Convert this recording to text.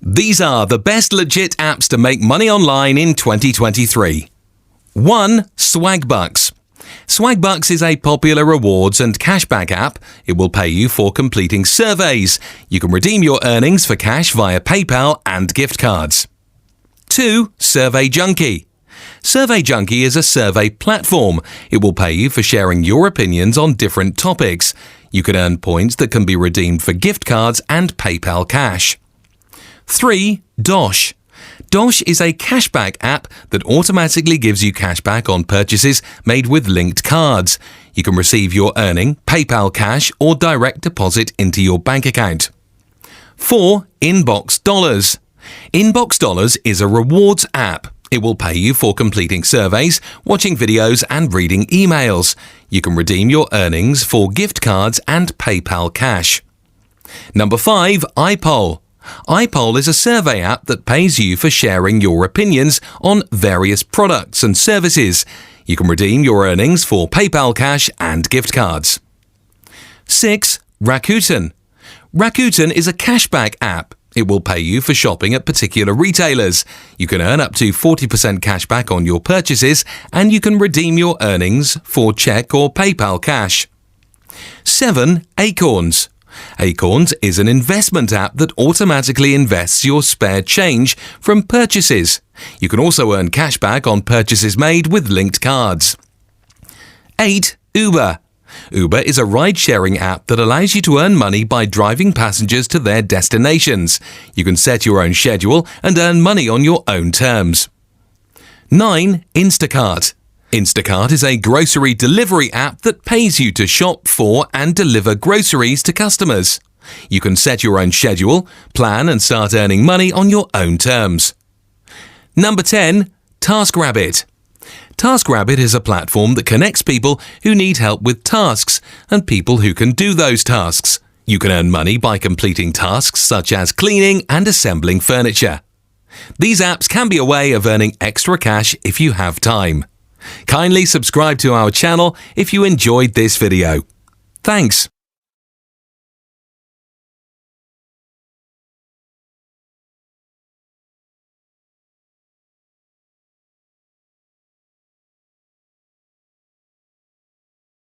These are the best legit apps to make money online in 2023. 1. Swagbucks. Swagbucks is a popular rewards and cashback app. It will pay you for completing surveys. You can redeem your earnings for cash via PayPal and gift cards. 2. Survey Junkie. Survey Junkie is a survey platform. It will pay you for sharing your opinions on different topics. You can earn points that can be redeemed for gift cards and PayPal cash. 3. Dosh. Dosh is a cashback app that automatically gives you cashback on purchases made with linked cards. You can receive your earning, PayPal cash, or direct deposit into your bank account. 4. Inbox Dollars. Inbox Dollars is a rewards app. It will pay you for completing surveys, watching videos, and reading emails. You can redeem your earnings for gift cards and PayPal cash. Number 5. iPoll. iPoll is a survey app that pays you for sharing your opinions on various products and services. You can redeem your earnings for PayPal cash and gift cards. 6. Rakuten. Rakuten is a cashback app. It will pay you for shopping at particular retailers. You can earn up to 40% cashback on your purchases, and you can redeem your earnings for check or PayPal cash. 7. Acorns. Acorns is an investment app that automatically invests your spare change from purchases. You can also earn cashback on purchases made with linked cards. 8. Uber. Uber is a ride-sharing app that allows you to earn money by driving passengers to their destinations. You can set your own schedule and earn money on your own terms. 9. Instacart. Instacart is a grocery delivery app that pays you to shop for and deliver groceries to customers. You can set your own schedule, plan, and start earning money on your own terms. Number 10. Taskrabbit. Taskrabbit is a platform that connects people who need help with tasks and people who can do those tasks. You can earn money by completing tasks such as cleaning and assembling furniture. These apps can be a way of earning extra cash if you have time. Kindly subscribe to our channel if you enjoyed this video. Thanks.